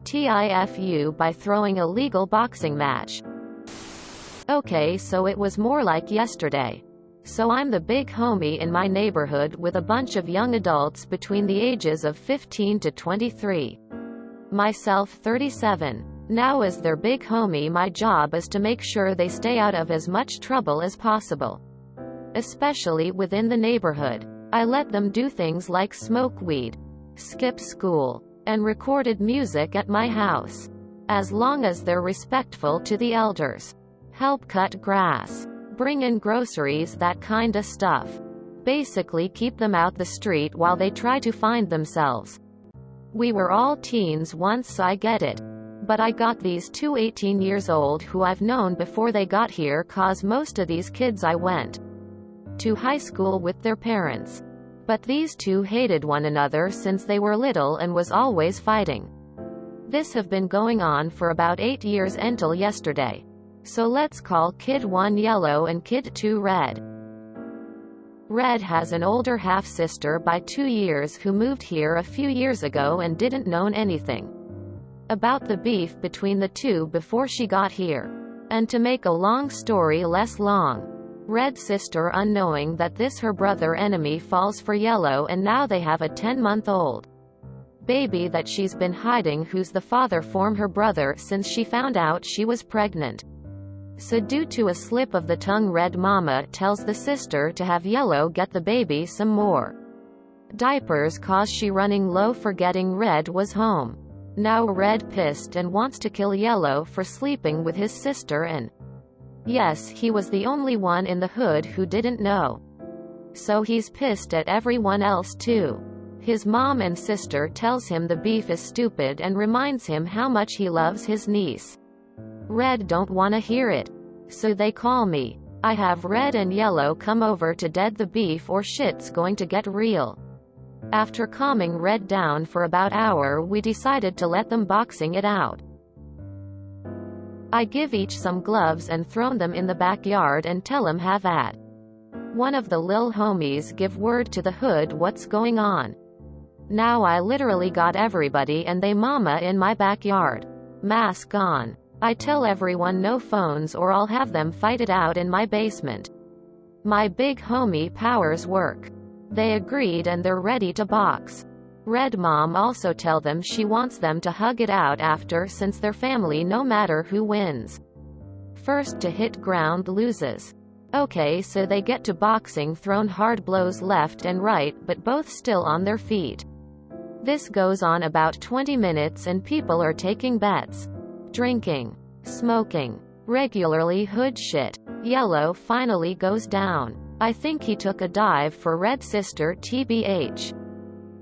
TIFU by throwing a legal boxing match. Okay, so it was more like yesterday. So I'm the big homie in my neighborhood with a bunch of young adults between the ages of 15 to 23. Myself 37. Now as their big homie, my job is to make sure they stay out of as much trouble as possible. Especially within the neighborhood. I let them do things like smoke weed, skip school, and recorded music at my house. As long as they're respectful to the elders. Help cut grass. Bring in groceries, that kinda stuff. Basically keep them out the street while they try to find themselves. We were all teens once, I get it. But I got these two 18 years old who I've known before they got here, cause most of these kids I went to high school with their parents. But these two hated one another since they were little and was always fighting. This have been going on for about 8 years until yesterday. So let's call Kid 1 Yellow and Kid 2 Red. Red has an older half-sister by 2 years who moved here a few years ago and didn't know anything about the beef between the two before she got here. And to make a long story less long, Red's sister, unknowing that this her brother enemy, falls for Yellow, and now they have a 10-month-old baby that she's been hiding, who's the father from her brother since she found out she was pregnant. So due to a slip of the tongue, Red mama tells the sister to have Yellow get the baby some more diapers cause she running low, forgetting Red was home. Now Red pissed and wants to kill Yellow for sleeping with his sister, and yes, he was the only one in the hood who didn't know. So he's pissed at everyone else too. His mom and sister tells him the beef is stupid and reminds him how much he loves his niece. Red don't wanna hear it. So they call me. I have Red and Yellow come over to dead the beef or shit's going to get real. After calming Red down for about an hour, we decided to let them boxing it out. I give each some gloves and throw them in the backyard and tell him have at. One of the lil homies give word to the hood what's going on. Now I literally got everybody and they mama in my backyard. Mask on. I tell everyone no phones or I'll have them fight it out in my basement. My big homie powers work. They agreed and they're ready to box. Red mom also tell them she wants them to hug it out after, since their family no matter who wins first to hit ground loses. Okay, so they get to boxing, thrown hard blows left and right but both still on their feet. This goes on about 20 minutes and people are taking bets. Drinking, smoking, regularly hood shit. Yellow finally goes down. I think he took a dive for Red's sister TBH.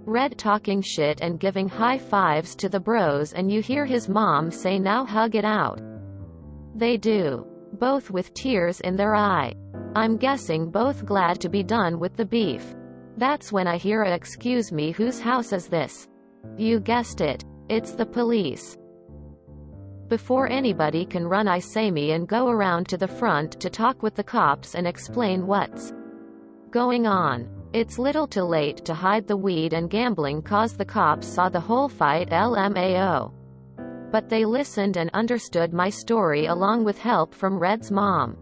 Red talking shit and giving high fives to the bros, and you hear his mom say now hug it out. They do. Both with tears in their eye. I'm guessing both glad to be done with the beef. That's when I hear a "Excuse me, whose house is this?" You guessed it. It's the police. Before anybody can run, I say me and go around to the front to talk with the cops and explain what's going on. It's little too late to hide the weed and gambling cause the cops saw the whole fight, LMAO. But they listened and understood my story along with help from Red's mom.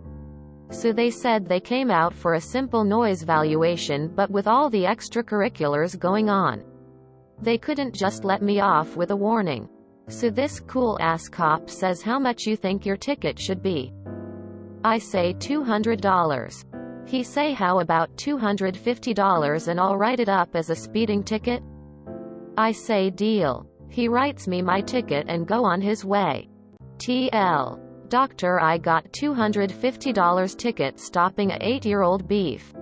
So they said they came out for a simple noise valuation, but with all the extracurriculars going on, they couldn't just let me off with a warning. So this cool-ass cop says, how much you think your ticket should be? I say $200. He say, how about $250 and I'll write it up as a speeding ticket? I say deal. He writes me my ticket and go on his way. TL. Doctor, I got $250 ticket stopping a 8-year-old beef.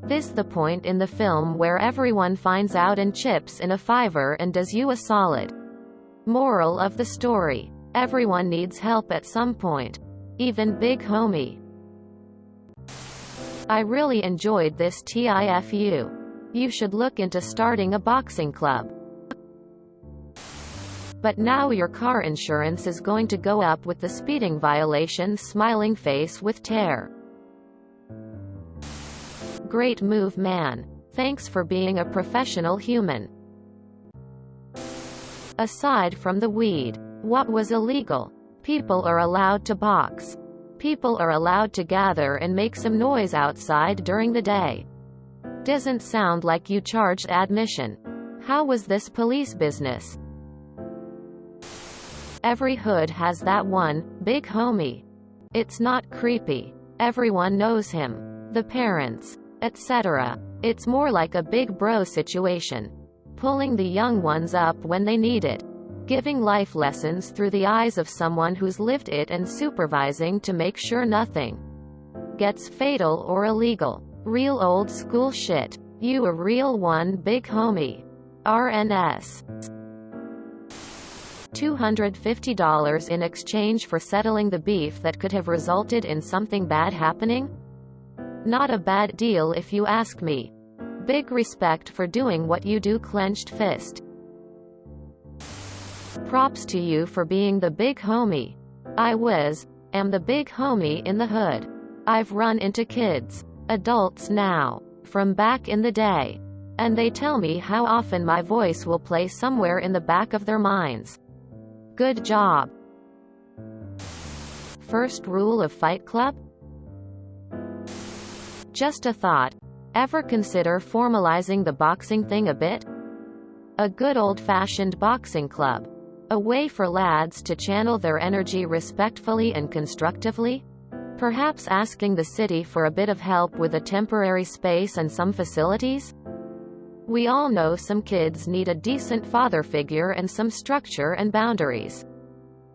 This the point in the film where everyone finds out and chips in a $5 and does you a solid. Moral of the story. Everyone needs help at some point. Even big homie. I really enjoyed this TIFU. You should look into starting a boxing club. But now your car insurance is going to go up with the speeding violation. Smiling face with tear. Great move, man. Thanks for being a professional human. Aside from the weed, what was illegal? People are allowed to box. People are allowed to gather and make some noise outside during the day. Doesn't sound like you charged admission. How was this police business? Every hood has that one big homie. It's not creepy. Everyone knows him. The parents, etc. It's more like a big bro situation. Pulling the young ones up when they need it. Giving life lessons through the eyes of someone who's lived it and supervising to make sure nothing gets fatal or illegal. Real old school shit. You a real one big homie. RNS. $250 in exchange for settling the beef that could have resulted in something bad happening? Not a bad deal if you ask me. Big respect for doing what you do, clenched fist. Props to you for being the big homie. I am the big homie in the hood. I've run into kids, adults now, from back in the day, and they tell me how often my voice will play somewhere in the back of their minds. Good job. First rule of Fight Club? Just a thought. Ever consider formalizing the boxing thing a bit? A good old-fashioned boxing club. A way for lads to channel their energy respectfully and constructively? Perhaps asking the city for a bit of help with a temporary space and some facilities? We all know some kids need a decent father figure and some structure and boundaries.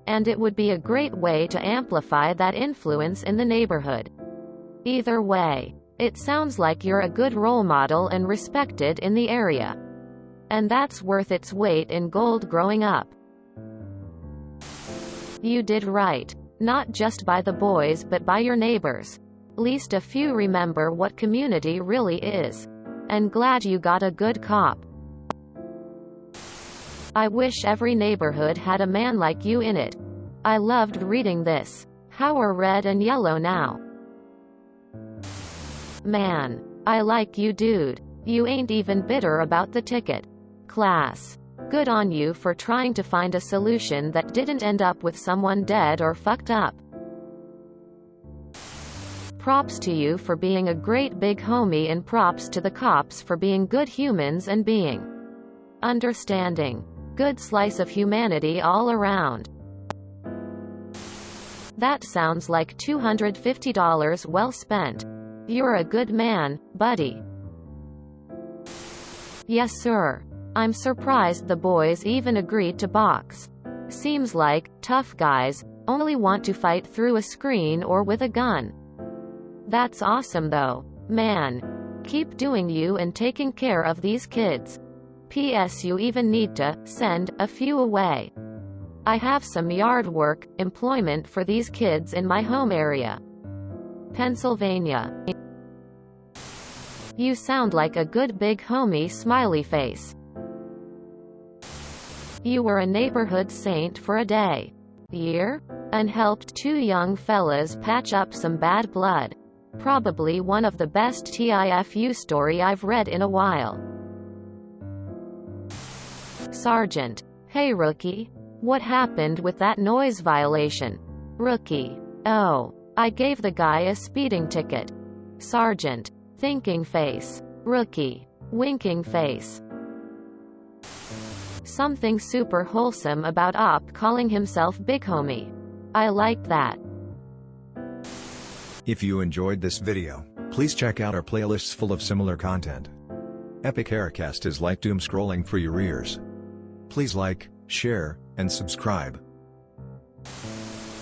And it would be a great way to amplify that influence in the neighborhood. Either way, it sounds like you're a good role model and respected in the area. And that's worth its weight in gold growing up. You did right. Not just by the boys but by your neighbors. Least a few remember what community really is. And glad you got a good cop. I wish every neighborhood had a man like you in it. I loved reading this. How are red and yellow now? Man. I like you, dude. You ain't even bitter about the ticket. Class. Good on you for trying to find a solution that didn't end up with someone dead or fucked up. Props to you for being a great big homie, and props to the cops for being good humans and being understanding. Good slice of humanity all around. That sounds like $250 well spent. You're a good man, buddy. Yes sir. I'm surprised the boys even agreed to box. Seems like tough guys only want to fight through a screen or with a gun. That's awesome though. Man. Keep doing you and taking care of these kids. P.S. You even need to send a few away. I have some yard work, employment for these kids in my home area. Pennsylvania. You sound like a good big homie, smiley face. You were a neighborhood saint for a day. Year? And helped two young fellas patch up some bad blood. Probably one of the best TIFU story I've read in a while. Sergeant. Hey rookie. What happened with that noise violation? Rookie. Oh. I gave the guy a speeding ticket. Sergeant. Thinking face. Rookie. Winking face. Something super wholesome about Op calling himself Big Homie. I like that. If you enjoyed this video, please check out our playlists full of similar content. Epic Haircast is like doom scrolling for your ears. Please like, share, and subscribe.